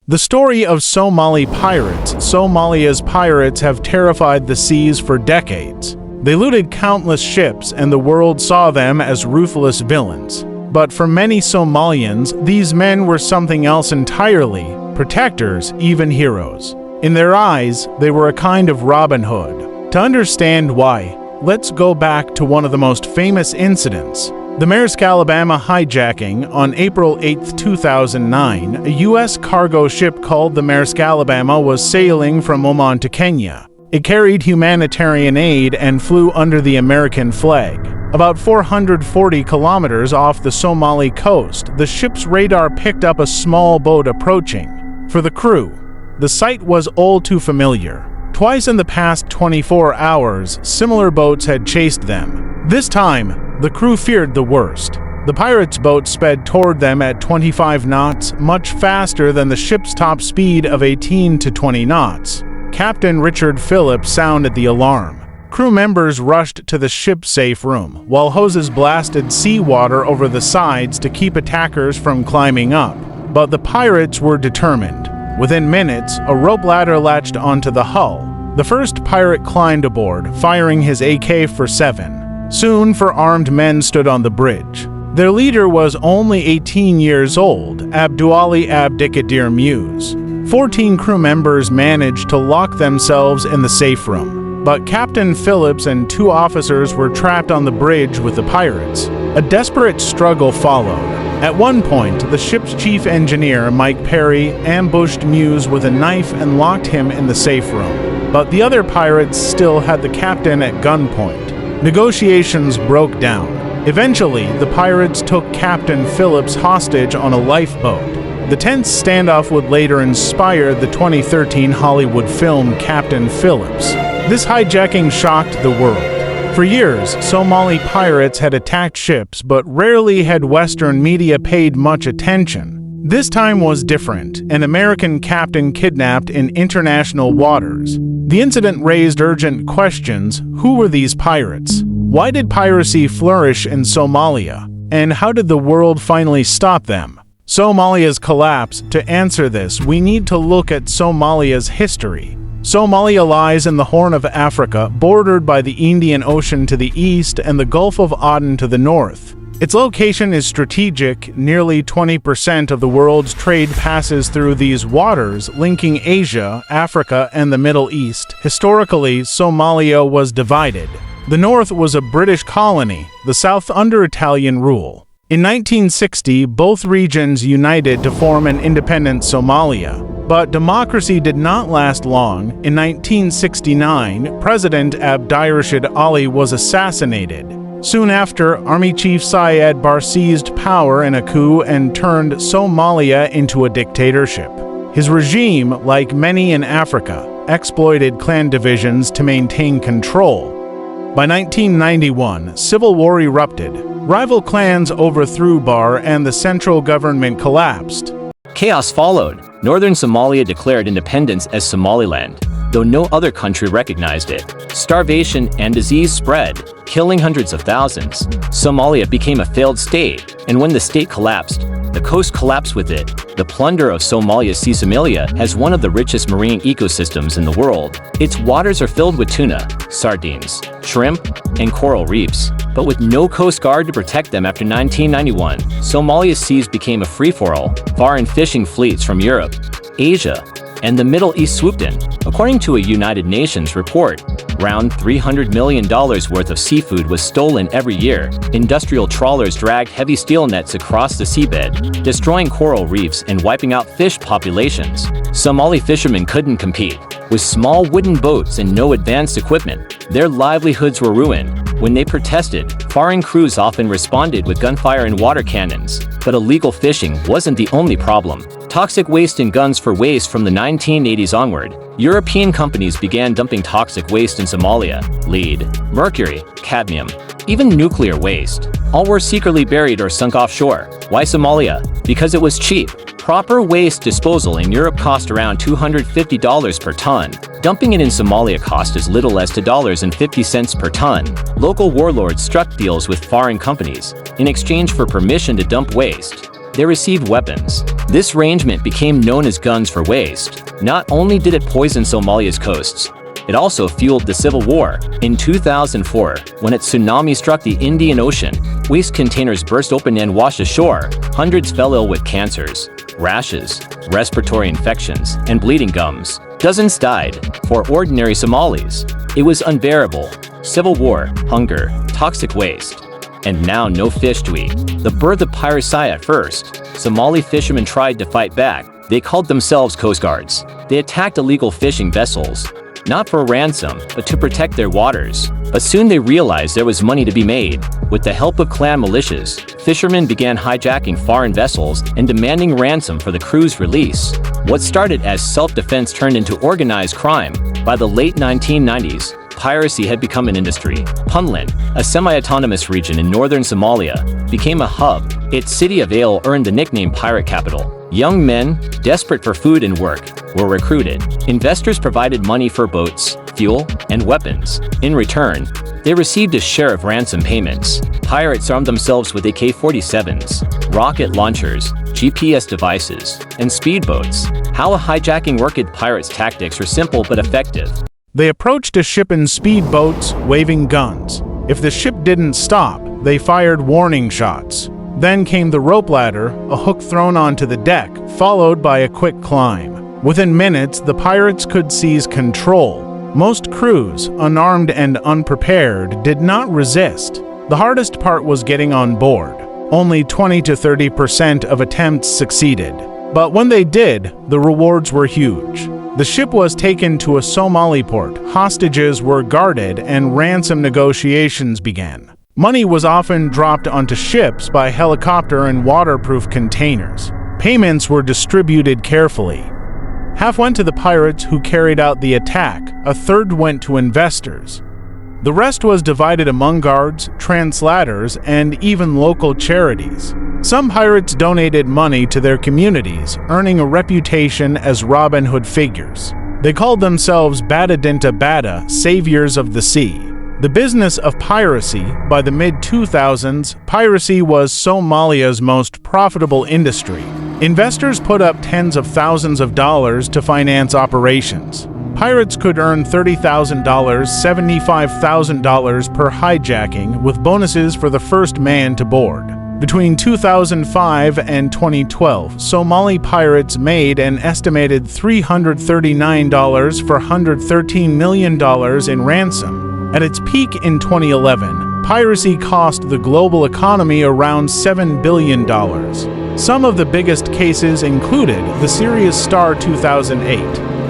The story of Somali pirates. Somalia's pirates have terrified the seas for decades. They looted countless ships, and the world saw them as ruthless villains. But for many Somalians, these men were something else entirely, protectors, even heroes. In their eyes, they were a kind of Robin Hood. To understand why, let's go back to one of the most famous incidents. The Maersk Alabama hijacking on April 8, 2009, a U.S. cargo ship called the Maersk Alabama was sailing from Oman to Kenya. It carried humanitarian aid and flew under the American flag. About 440 kilometers off the Somali coast, the ship's radar picked up a small boat approaching. For the crew, the sight was all too familiar. Twice in the past 24 hours, similar boats had chased them. This time, the crew feared the worst. The pirates' boat sped toward them at 25 knots, much faster than the ship's top speed of 18 to 20 knots. Captain Phillips sounded the alarm. Crew members rushed to the ship's safe room, while hoses blasted seawater over the sides to keep attackers from climbing up. But the pirates were determined. Within minutes, a rope ladder latched onto the hull. The first pirate climbed aboard, firing his AK-47. Soon, armed men stood on the bridge. Their leader was only 18 years old, Abduali Abdikadir Muse. 14 crew members managed to lock themselves in the safe room, but Captain Phillips and 2 officers were trapped on the bridge with the pirates. A desperate struggle followed. At one point, the ship's chief engineer, Mike Perry, ambushed Muse with a knife and locked him in the safe room. But the other pirates still had the captain at gunpoint. Negotiations broke down. Eventually, the pirates took Captain Phillips hostage on a lifeboat. The tense standoff would later inspire the 2013 Hollywood film Captain Phillips. This hijacking shocked the world. For years, Somali pirates had attacked ships, but rarely had Western media paid much attention. This time was different. An American captain kidnapped in international waters. The incident raised urgent questions. Who were these pirates? Why did piracy flourish in Somalia? And how did the world finally stop them? Somalia's collapse. To answer this, we need to look at Somalia's history. Somalia lies in the Horn of Africa, bordered by the Indian Ocean to the east and the Gulf of Aden to the north. Its location is strategic. Nearly 20% of the world's trade passes through these waters, linking Asia, Africa, and the Middle East. Historically, Somalia was divided. The north was a British colony, the south under Italian rule. In 1960, both regions united to form an independent Somalia. But democracy did not last long. In 1969, President Abdirashid Ali was assassinated. Soon after, Army Chief Syed Barre seized power in a coup and turned Somalia into a dictatorship. His regime, like many in Africa, exploited clan divisions to maintain control. By 1991, civil war erupted. Rival clans overthrew Barre and the central government collapsed. Chaos followed. Northern Somalia declared independence as Somaliland, though no other country recognized it. Starvation and disease spread, killing hundreds of thousands. Somalia became a failed state, and when the state collapsed, the coast collapsed with it. The plunder of Somalia's Sea Somalia has one of the richest marine ecosystems in the world. Its waters are filled with tuna, sardines, shrimp, and coral reefs, but with no coast guard to protect them after 1991, Somalia's seas became a free-for-all. Foreign fishing fleets from Europe, Asia, and the Middle East swooped in. According to a United Nations report, around $300 million worth of seafood was stolen every year. Industrial trawlers dragged heavy steel nets across the seabed, destroying coral reefs and wiping out fish populations. Somali fishermen couldn't compete. With small wooden boats and no advanced equipment, their livelihoods were ruined. When they protested, foreign crews often responded with gunfire and water cannons. But illegal fishing wasn't the only problem. Toxic waste and guns for waste. From the 1980s onward, European companies began dumping toxic waste in Somalia: lead, mercury, cadmium, even nuclear waste. All were secretly buried or sunk offshore. Why Somalia? Because it was cheap. Proper waste disposal in Europe cost around $250 per ton. Dumping it in Somalia cost as little as $2.50 per ton. Local warlords struck deals with foreign companies in exchange for permission to dump waste. they received weapons. This arrangement became known as guns for waste. Not only did it poison Somalia's coasts, it also fueled the civil war. In 2004, when a tsunami struck the Indian Ocean, waste containers burst open and washed ashore. Hundreds fell ill with cancers, rashes, respiratory infections, and bleeding gums. Dozens died. For ordinary Somalis, it was unbearable. Civil war, hunger, toxic waste, and now no fish to eat. The birth of piracy at first. Somali fishermen tried to fight back. They called themselves coast guards. They attacked illegal fishing vessels, not for ransom, but to protect their waters. But soon they realized there was money to be made. With the help of clan militias, fishermen began hijacking foreign vessels and demanding ransom for the crew's release. What started as self-defense turned into organized crime. By the late 1990s, piracy had become an industry. Puntland, a semi-autonomous region in northern Somalia, became a hub. Its city of Ale earned the nickname Pirate Capital. Young men, desperate for food and work, were recruited. Investors provided money for boats, fuel, and weapons. In return, they received a share of ransom payments. Pirates armed themselves with AK-47s, rocket launchers, GPS devices, and speedboats. How a hijacking worked? Pirates' tactics were simple but effective. They approached a ship in speedboats, waving guns. If the ship didn't stop, they fired warning shots. Then came the rope ladder, a hook thrown onto the deck, followed by a quick climb. Within minutes, the pirates could seize control. Most crews, unarmed and unprepared, did not resist. The hardest part was getting on board. Only 20 to 30% of attempts succeeded. But when they did, the rewards were huge. The ship was taken to a Somali port, hostages were guarded, and ransom negotiations began. Money was often dropped onto ships by helicopter and waterproof containers. Payments were distributed carefully. Half went to the pirates who carried out the attack, a third went to investors. The rest was divided among guards, translators, and even local charities. Some pirates donated money to their communities, earning a reputation as Robin Hood figures. They called themselves Badadinta Bada, saviors of the sea. The business of piracy. By the mid-2000s, piracy was Somalia's most profitable industry. Investors put up tens of thousands of dollars to finance operations. Pirates could earn $30,000, $75,000 per hijacking, with bonuses for the first man to board. Between 2005 and 2012, Somali pirates made an estimated $339 for $113 million in ransom. At its peak in 2011, piracy cost the global economy around $7 billion. Some of the biggest cases included the Sirius Star 2008,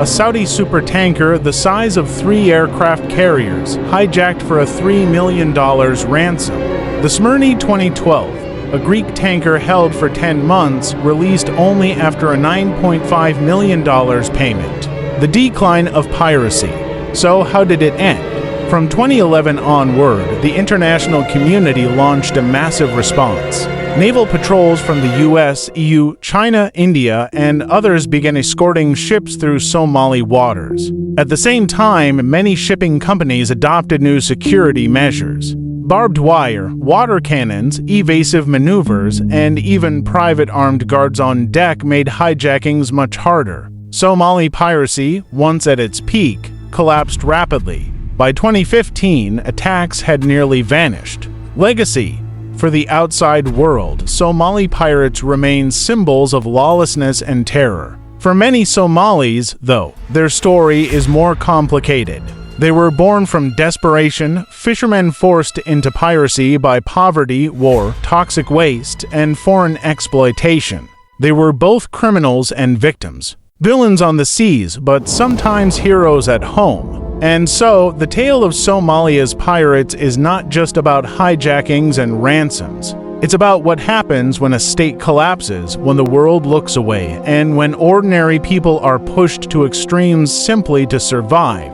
a Saudi supertanker the size of 3 aircraft carriers, hijacked for a $3 million ransom. The Smyrni 2012, a Greek tanker held for 10 months, released only after a $9.5 million payment. The decline of piracy. So how did it end? From 2011 onward, the international community launched a massive response. Naval patrols from the US, EU, China, India, and others began escorting ships through Somali waters. At the same time, many shipping companies adopted new security measures. Barbed wire, water cannons, evasive maneuvers, and even private armed guards on deck made hijackings much harder. Somali piracy, once at its peak, collapsed rapidly. By 2015, attacks had nearly vanished. Legacy. For the outside world, Somali pirates remain symbols of lawlessness and terror. For many Somalis, though, their story is more complicated. They were born from desperation, fishermen forced into piracy by poverty, war, toxic waste, and foreign exploitation. They were both criminals and victims. Villains on the seas, but sometimes heroes at home. And so, the tale of Somalia's pirates is not just about hijackings and ransoms. It's about what happens when a state collapses, when the world looks away, and when ordinary people are pushed to extremes simply to survive.